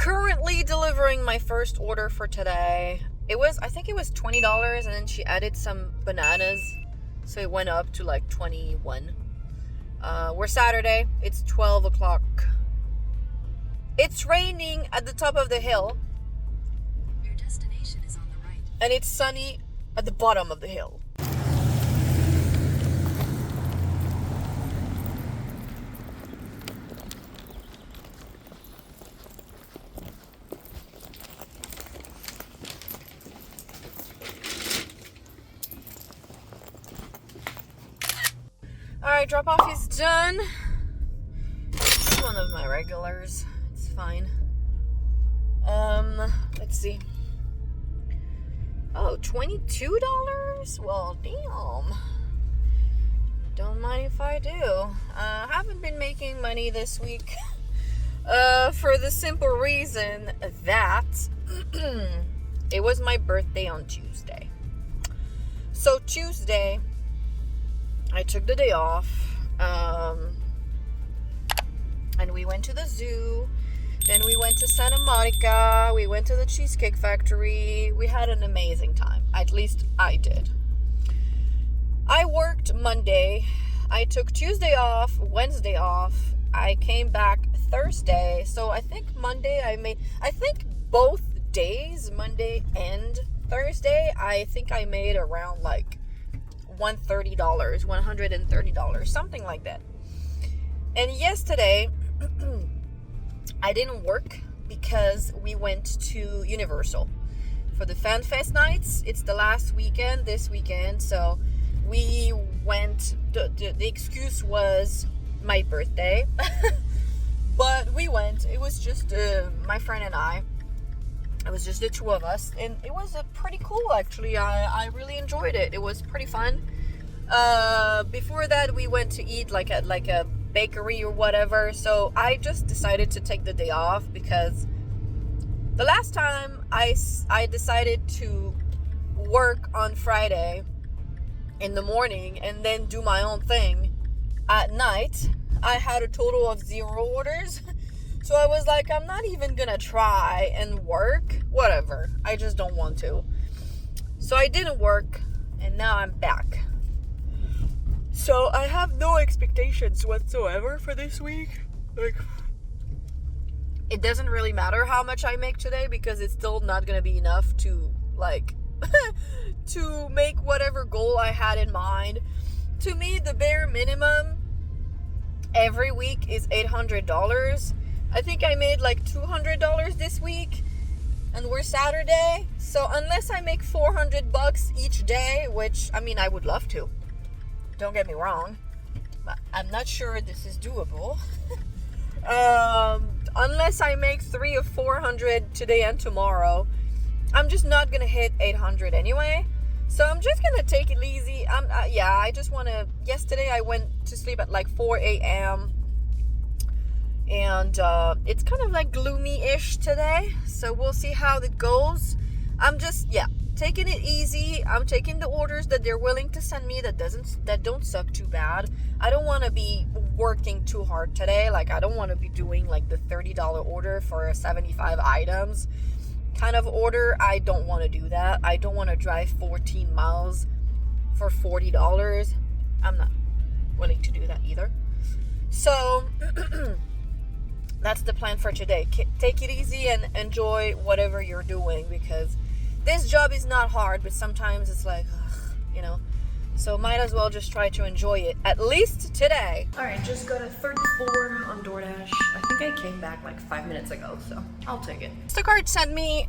currently delivering my first order for today. I think it was $20, and then she added some bananas, so it went up to like 21. We're Saturday. It's 12 o'clock. It's raining at the top of the hill. Your destination is on the right. And it's sunny at the bottom of the hill. Alright, drop off is done. It's one of my regulars. It's fine. Let's see. Oh, $22? Well, damn. Don't mind if I do. I haven't been making money this week. For the simple reason that it was my birthday on Tuesday. So Tuesday, I took the day off, and we went to the zoo. Then we went to Santa Monica. We went to the Cheesecake Factory. We had an amazing time. At least I did. I worked Monday. I took Tuesday off, Wednesday off. I came back Thursday. So I think both days, Monday and Thursday, I think I made around like $130, something like that. And yesterday, I didn't work because we went to Universal for the Fan Fest nights. It's the last weekend, this weekend, so we went. The excuse was my birthday, but we went. It was just my friend and I. It was just the two of us, and it was pretty cool, actually. I really enjoyed it. It was pretty fun. Before that, we went to eat like a bakery or whatever. So I just decided to take the day off because the last time I decided to work on Friday in the morning and then do my own thing at night, I had a total of 0 orders. So I was like, I'm not even gonna try and work. Whatever. I just don't want to. So I didn't work, and now I'm back. So I have no expectations whatsoever for this week. Like, it doesn't really matter how much I make today because it's still not gonna be enough to like to make whatever goal I had in mind. To me, the bare minimum every week is $800. I think I made like $200 this week, and we're Saturday. So unless I make $400 each day, which I mean I would love to. Don't get me wrong, but I'm not sure this is doable. Unless I make $300 or $400 today and tomorrow, I'm just not gonna hit 800 anyway. So I'm just gonna take it easy. I just wanna. Yesterday I went to sleep at like 4 a.m. and it's kind of like gloomy-ish today. So we'll see how it goes. I'm just taking it easy. I'm taking the orders that they're willing to send me that don't suck too bad. I don't want to be working too hard today. Like, I don't want to be doing like the $30 order for 75 items kind of order. I don't want to do that. I don't want to drive 14 miles for $40. I'm not willing to do that either. So that's the plan for today. Take it easy and enjoy whatever you're doing, because this job is not hard, but sometimes it's like, ugh. So might as well just try to enjoy it, at least today. All right, just got a 34 on DoorDash. I think I came back like 5 minutes ago, so I'll take it. Instacart sent me,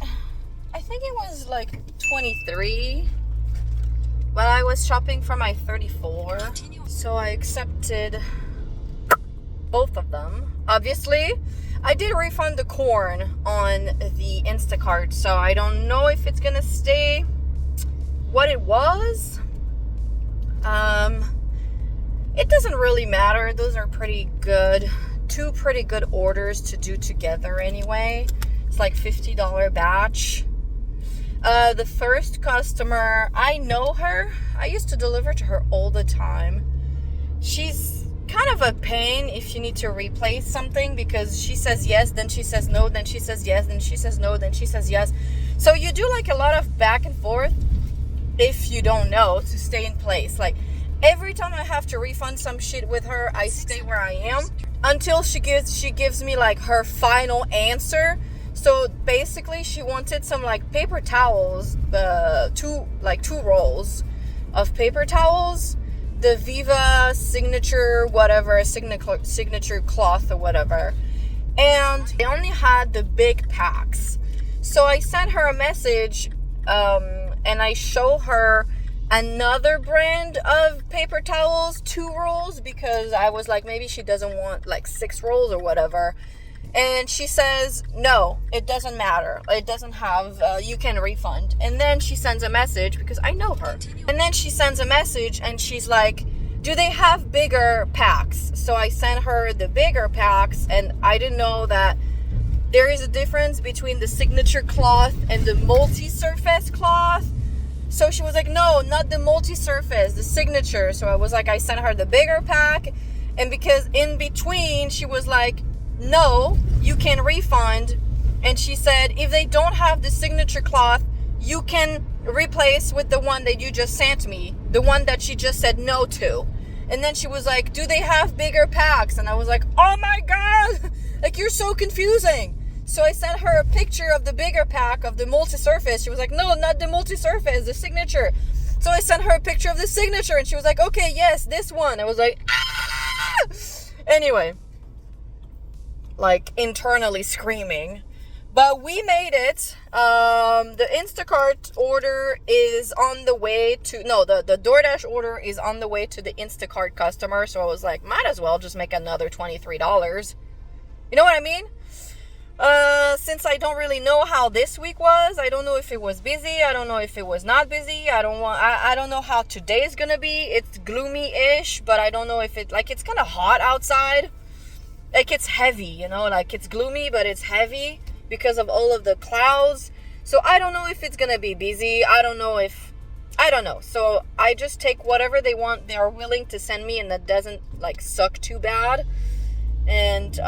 I think it was like 23 while I was shopping for my 34. So I accepted both of them. Obviously, I did refund the corn on the Instacart, so I don't know if it's gonna stay what it was. It doesn't really matter. Those are pretty good. 2 pretty good orders to do together anyway. It's like $50 batch. The first customer, I know her. I used to deliver to her all the time. She's kind of a pain if you need to replace something, because she says yes, then she says no, then she says yes, then she says no, then she says yes. So you do like a lot of back and forth if you don't know to stay in place. Like every time I have to refund some shit with her, I stay where I am until she gives me like her final answer. So basically she wanted some like paper towels, two rolls of paper towels, the Viva signature whatever, signature cloth or whatever, and they only had the big packs. So I sent her a message, and I show her another brand of paper towels, 2 rolls, because I was like, maybe she doesn't want like 6 rolls or whatever. And she says, no, it doesn't matter. It doesn't have, you can refund. And then she sends a message, because I know her. And then she sends a message and she's like, do they have bigger packs? So I sent her the bigger packs, and I didn't know that there is a difference between the signature cloth and the multi-surface cloth. So she was like, no, not the multi-surface, the signature. So I was like, I sent her the bigger pack. And because in between, she was like, no, you can refund. And she said, if they don't have the signature cloth, you can replace with the one that you just sent me, the one that she just said no to. And then she was like, do they have bigger packs? And I was like, oh my God, like you're so confusing. So I sent her a picture of the bigger pack of the multi-surface. She was like, no, not the multi-surface, the signature. So I sent her a picture of the signature, and she was like, okay, yes, this one. I was like, ah! Anyway, like internally screaming. But we made it. The Instacart order is on the way to, no, the DoorDash order is on the way to the Instacart customer. So I was like, might as well just make another $23. You know what I mean? Since I don't really know how this week was, I don't know if it was busy, I don't know if it was not busy, I don't know how today is gonna be. It's gloomy-ish, but I don't know if it, like, it's kind of hot outside. Like, it's heavy, you know, like, it's gloomy, but it's heavy because of all of the clouds. So I don't know if it's gonna be busy. I don't know. So I just take whatever they want, they're willing to send me, and that doesn't, like, suck too bad. And,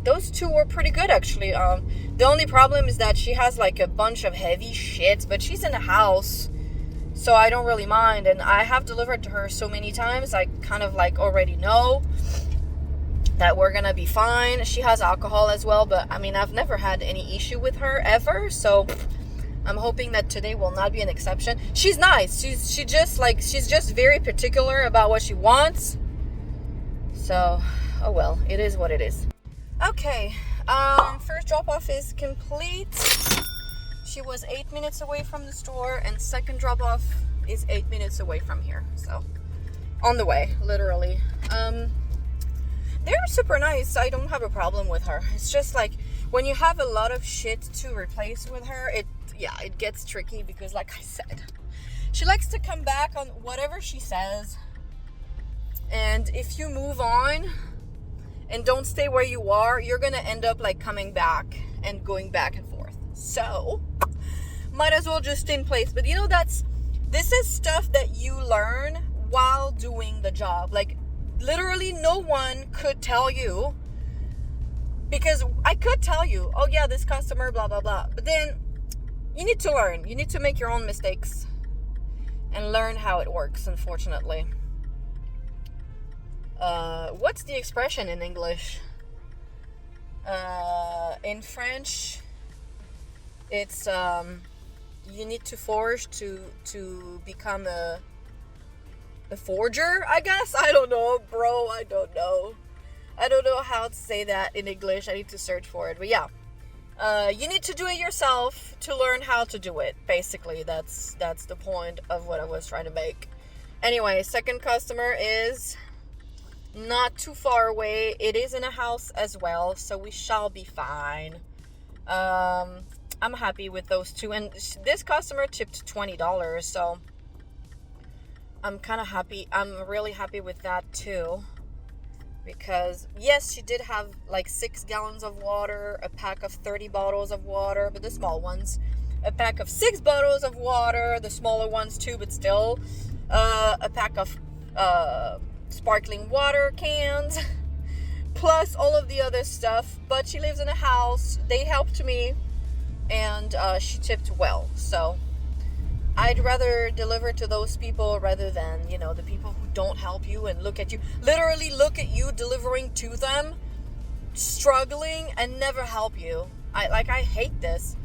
those two were pretty good, actually. The only problem is that she has like a bunch of heavy shit, but she's in a house, so I don't really mind. And I have delivered to her so many times, I kind of like already know that we're gonna be fine. She has alcohol as well, but I mean, I've never had any issue with her ever, so I'm hoping that today will not be an exception. She's nice. She's just very particular about what she wants. So, oh well, it is what it is. Okay, first drop-off is complete. She was 8 minutes away from the store, and second drop-off is 8 minutes away from here. So, on the way, literally. They're super nice. I don't have a problem with her. It's just like, when you have a lot of shit to replace with her, it gets tricky, because like I said, she likes to come back on whatever she says. And if you move on and don't stay where you are, you're gonna end up like coming back and going back and forth. So might as well just stay in place. But you know, this is stuff that you learn while doing the job. Like, literally no one could tell you, because I could tell you, oh yeah, this customer, blah blah blah, but then you need to learn. You need to make your own mistakes and learn how it works, unfortunately. What's the expression in English? In French, it's you need to forge to become a forger, I guess. I don't know, bro. I don't know how to say that in English. I need to search for it. But yeah, you need to do it yourself to learn how to do it. Basically, that's the point of what I was trying to make. Anyway, second customer is not too far away. It is in a house as well, so we shall be fine. I'm happy with those two, and this customer tipped $20, so I'm kind of happy. I'm really happy with that too, because yes, she did have like 6 gallons of water, a pack of 30 bottles of water, but the small ones, a pack of 6 bottles of water, the smaller ones too, but still, a pack of sparkling water cans, plus all of the other stuff. But she lives in a house. They helped me, and she tipped well. So I'd rather deliver to those people rather than, the people who don't help you and literally look at you delivering to them, struggling, and never help you. I hate this.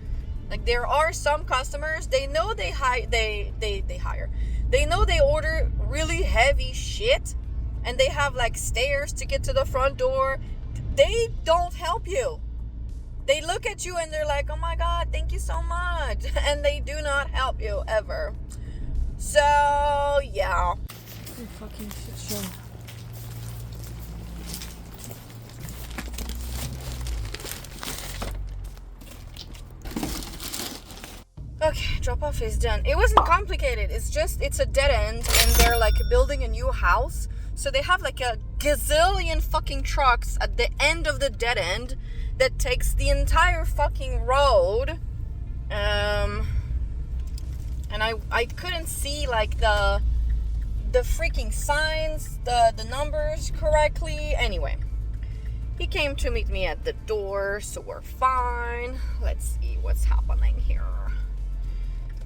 Like, there are some customers, they know they hire, they know they order really heavy shit, and they have like stairs to get to the front door. They don't help you. They look at you and they're like, oh my God, thank you so much. And they do not help you ever. So, yeah. You fucking shit show. Okay, drop off is done. It wasn't complicated. It's a dead end, and they're like building a new house. So they have like a gazillion fucking trucks at the end of the dead end that takes the entire fucking road. And I couldn't see like the freaking signs, the numbers correctly. Anyway, he came to meet me at the door, so we're fine. Let's see what's happening here.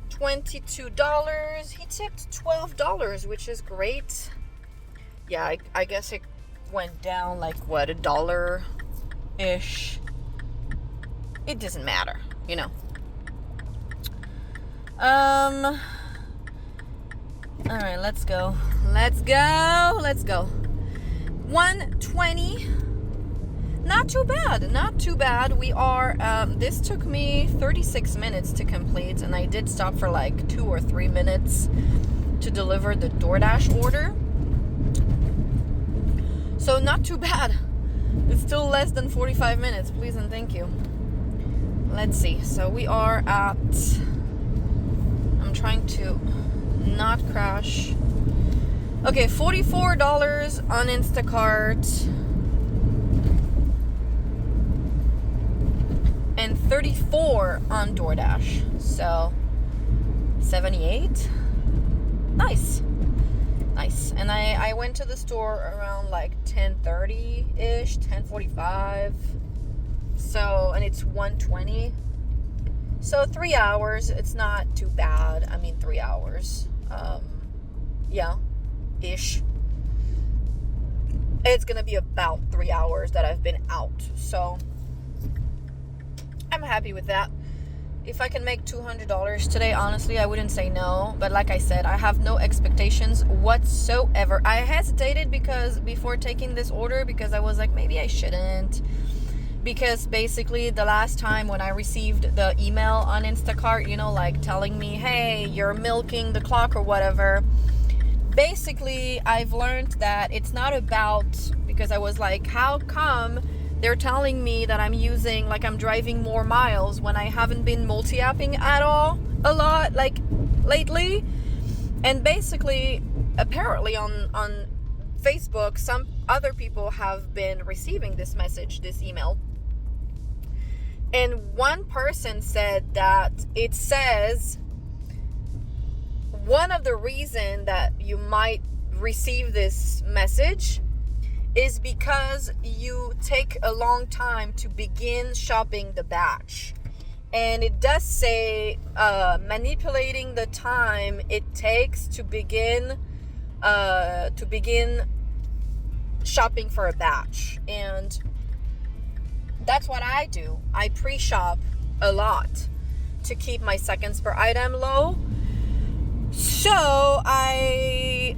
$22. He tipped $12, which is great. Yeah, I guess it went down like what, $1-ish. It doesn't matter, All right, let's go. 120. Not too bad. We are, this took me 36 minutes to complete, and I did stop for like 2 or 3 minutes to deliver the DoorDash order. So not too bad. It's still less than 45 minutes, please and thank you. Let's see. So we are at, I'm trying to not crash. Okay, $44 on Instacart. And $34 on DoorDash. So 78. Nice. And I went to the store around like 10:30-ish, 10:45. So, and it's 120. So 3 hours. It's not too bad. 3 hours. Yeah. Ish. It's gonna be about 3 hours that I've been out. So I'm happy with that. If I can make $200 today, honestly, I wouldn't say no. But like I said, I have no expectations whatsoever. I hesitated before taking this order because I was like, maybe I shouldn't. Because basically the last time when I received the email on Instacart, like telling me, hey, you're milking the clock or whatever. Basically, I've learned that it's not about, because I was like, how come they're telling me that I'm driving more miles when I haven't been multi-apping at all a lot, like lately. And basically, apparently on Facebook, some other people have been receiving this message, this email. And one person said that it says one of the reasons that you might receive this message is because you take a long time to begin shopping the batch. And it does say manipulating the time it takes to begin shopping for a batch. And that's what I do. I pre-shop a lot to keep my seconds per item low. So I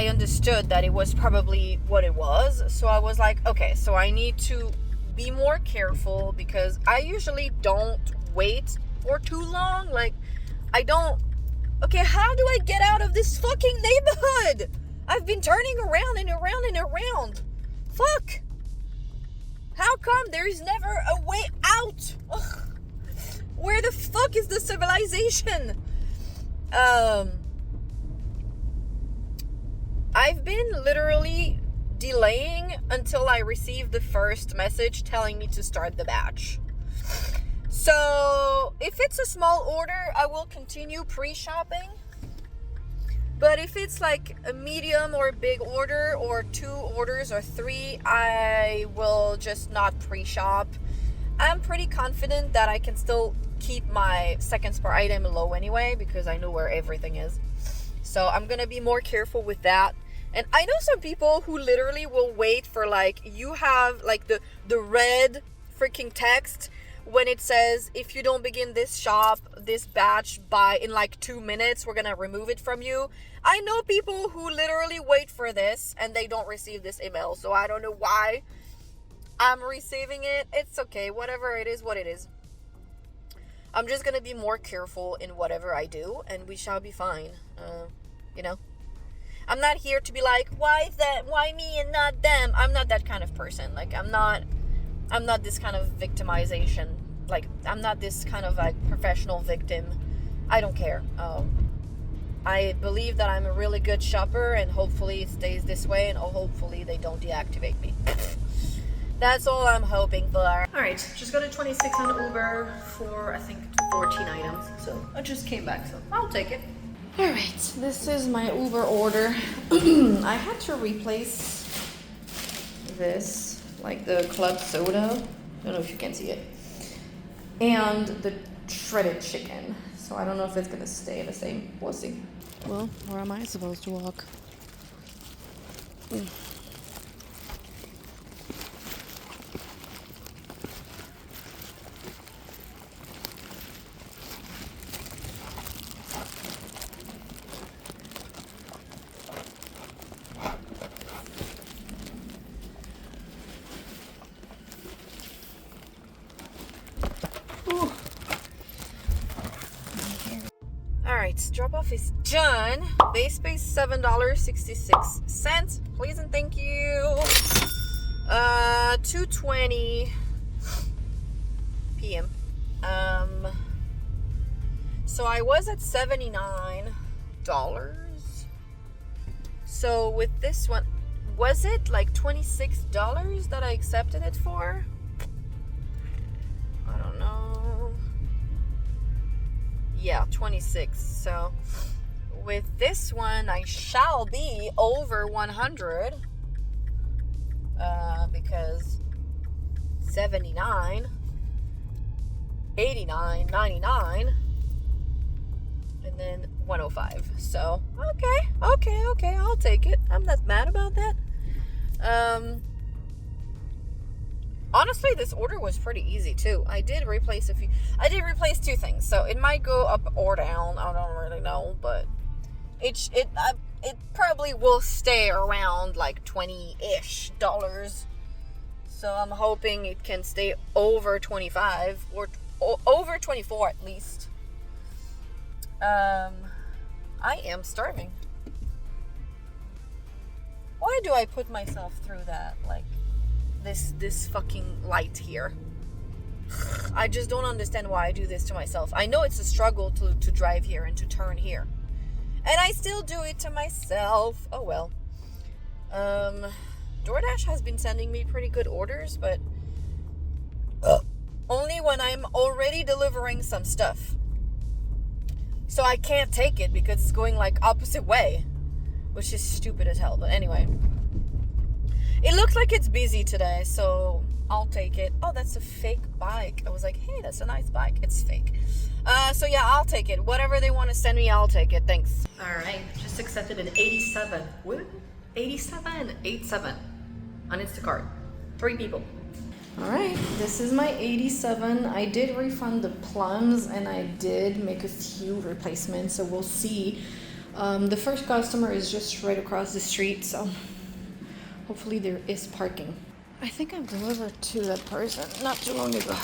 understood that it was probably what it was. So I was like, okay, so I need to be more careful because I usually don't wait for too long. Like, okay, how do I get out of this fucking neighborhood? I've been turning around and around and around. Fuck. How come there is never a way out? Ugh. Where the fuck is the civilization? I've been literally delaying until I received the first message telling me to start the batch. So if it's a small order, I will continue pre-shopping. But if it's like a medium or big order, or 2 orders or 3, I will just not pre-shop. I'm pretty confident that I can still keep my seconds per item low anyway, because I know where everything is. So I'm gonna be more careful with that. And I know some people who literally will wait for, like, you have like the red freaking text when it says, if you don't begin this batch by in like 2 minutes, we're gonna remove it from you. I know people who literally wait for this and they don't receive this email. So I don't know why I'm receiving it. It's okay, whatever it is, what it is. I'm just gonna be more careful in whatever I do, and we shall be fine. You know, I'm not here to be like, why me and not them? I'm not that kind of person. Like, I'm not this kind of victimization. Like, I'm not this kind of like professional victim. I don't care. I believe that I'm a really good shopper, and hopefully it stays this way, and hopefully they don't deactivate me. That's all I'm hoping for. Alright, just got a 26 on Uber for, I think, 14 items. So I just came back, so I'll take it. Alright, this is my Uber order. I had to replace this, like the club soda. I don't know if you can see it. And the shredded chicken. So I don't know if it's gonna stay the same. We'll see. Well, where am I supposed to walk? Alright, drop off is done. Base pay $7.66. Please and thank you. 2:20 p.m. So I was at $79. So with this one, was it like $26 that I accepted it for? I don't know. Yeah, 26. So with this one, I shall be over 100 because 79, 89, 99, and then 105. So okay, I'll take it. I'm not mad about that. Honestly, this order was pretty easy too. I did replace 2 things, so it might go up or down. I don't really know, but it probably will stay around like $20-ish. So I'm hoping it can stay over 25 or over 24 at least. I am starving. Why do I put myself through that? Like, this fucking light here. I just don't understand why I do this to myself. I know it's a struggle to drive here and to turn here, and I still do it to myself. Oh well. DoorDash has been sending me pretty good orders, but only when I'm already delivering some stuff. So I can't take it because it's going like opposite way, which is stupid as hell. But anyway, it looks like it's busy today, so I'll take it. Oh, that's a fake bike. I was like, hey, that's a nice bike. It's fake. So yeah, I'll take it. Whatever they want to send me, I'll take it. Thanks. All right, just accepted an 87. What? 87 on Instacart. 3 people. All right, this is my 87. I did refund the plums, and I did make a few replacements, so we'll see. The first customer is just right across the street, so hopefully there is parking. I think I've delivered to that person not too long ago.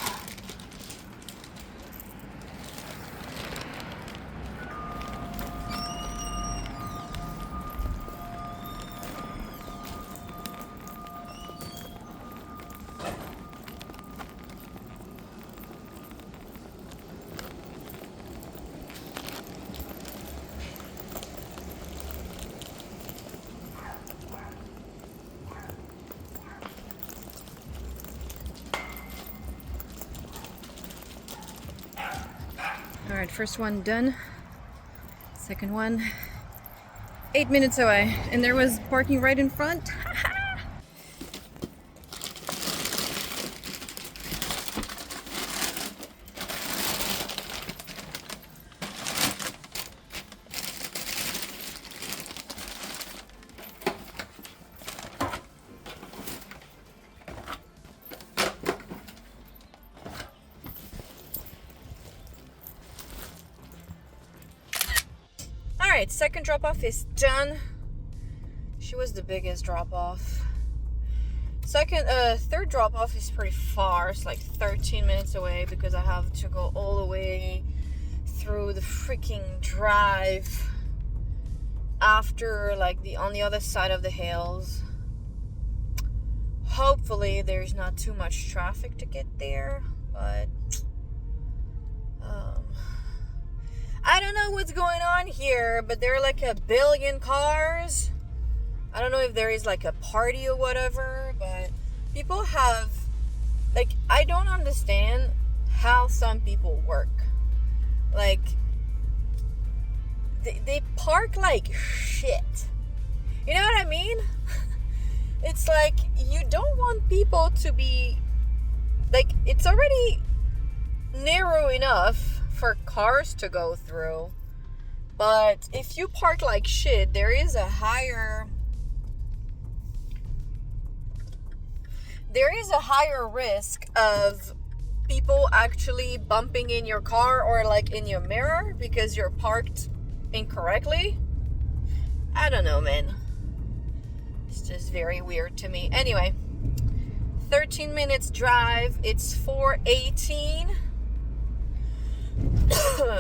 All right, first one done. Second one 8 minutes away, and there was parking right in front. Alright, second drop off is done. She was the biggest drop off. Third drop off is pretty far. It's like 13 minutes away because I have to go all the way through the freaking drive after, like, on the other side of the hills. Hopefully there's not too much traffic to get there, but I don't know what's going on here, but there are like 1 billion cars. I don't know if there is like a party or whatever, but people have, like, I don't understand how some people work. Like, they park like shit. You know what I mean? It's like, you don't want people to be, like, it's already narrow enough for cars to go through, but if you park like shit, there is a higher risk of people actually bumping in your car or like in your mirror because you're parked incorrectly. I don't know, man. It's just very weird to me. Anyway, 13 minutes drive. It's 4:18.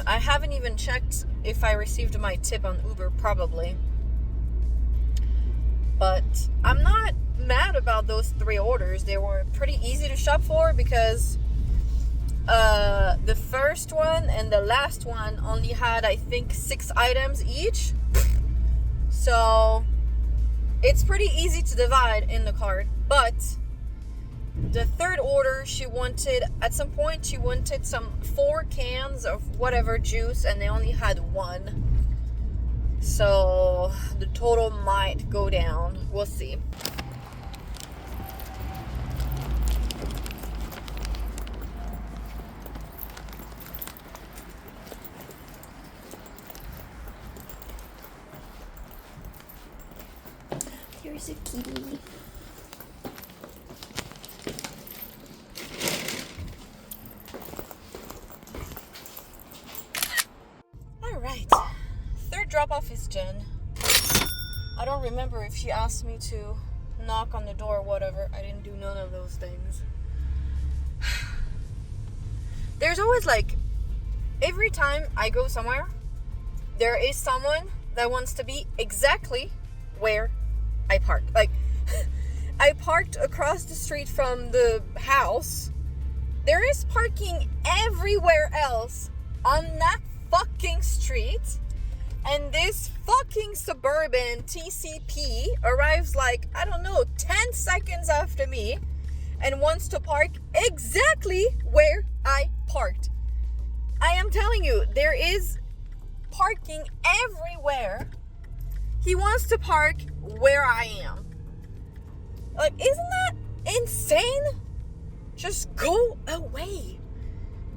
I haven't even checked if I received my tip on Uber, probably. But I'm not mad about those 3 orders. They were pretty easy to shop for because the first one and the last one only had, I think, 6 items each. So it's pretty easy to divide in the cart. But the third order, at some point she wanted some 4 cans of whatever juice, and they only had 1. So the total might go down. We'll see. Here's a kitty. Alright, third drop off is done. I don't remember if she asked me to knock on the door or whatever. I didn't do none of those things. There's always, like, every time I go somewhere, there is someone that wants to be exactly where I parked. Like, I parked across the street from the house. There is parking everywhere else on that fucking street, and this fucking Suburban TCP arrives like, I don't know, 10 seconds after me and wants to park exactly where I parked. I am telling you, there is parking everywhere. He wants to park where I am. Like, isn't that insane? Just go away.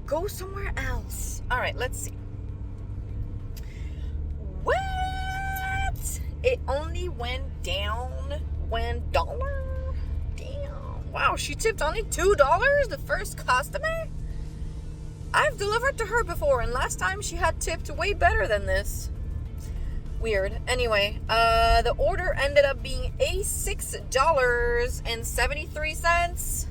Go somewhere else. All right, let's see. What? It only went down $1? Damn. Wow, she tipped only $2? The first customer? I've delivered to her before, and last time she had tipped way better than this. Weird. Anyway, the order ended up being $86.73.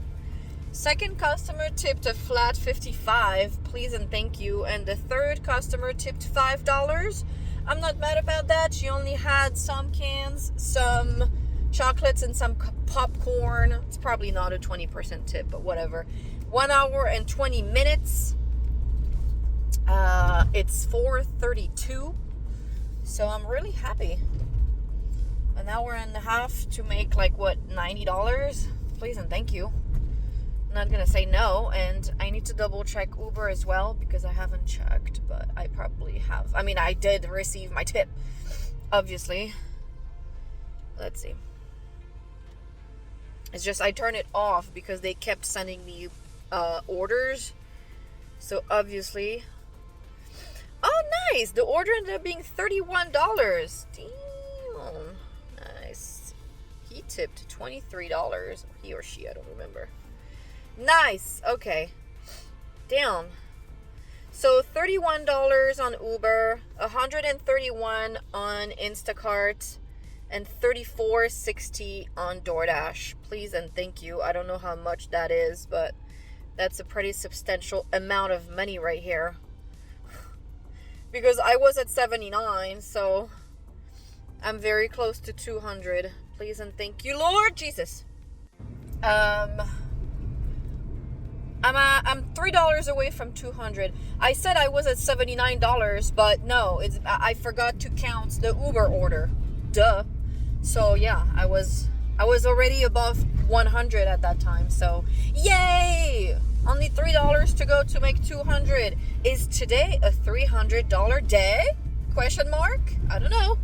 Second customer tipped a flat $55, please and thank you. And the third customer tipped $5. I'm not mad about that. She only had some cans, some chocolates, and some popcorn. It's probably not a 20% tip, but whatever. 1 hour and 20 minutes. It's 4:32. So I'm really happy. An hour and a half to make, like, what, $90? Please and thank you. I'm not gonna say no, and I need to double check Uber as well because I haven't checked, but I probably have. I mean, I did receive my tip. obviously, let's see. It's just I turned it off because they kept sending me orders. So obviously, oh nice! The order ended up being $31. Damn, nice. He tipped $23. He or she, I don't remember. Nice. Okay. Damn. So $31 on Uber, $131 on Instacart, and $34.60 on DoorDash. Please and thank you. I don't know how much that is, but that's a pretty substantial amount of money right here. Because I was at 79, so I'm very close to 200. Please and thank you, Lord Jesus. I'm $3 away from 200. I said I was at $79, but no, I forgot to count the Uber order. Duh. So yeah, I was already above 100 at that time. So yay! Only $3 to go to make 200. Is today a $300 day? Question mark? I don't know.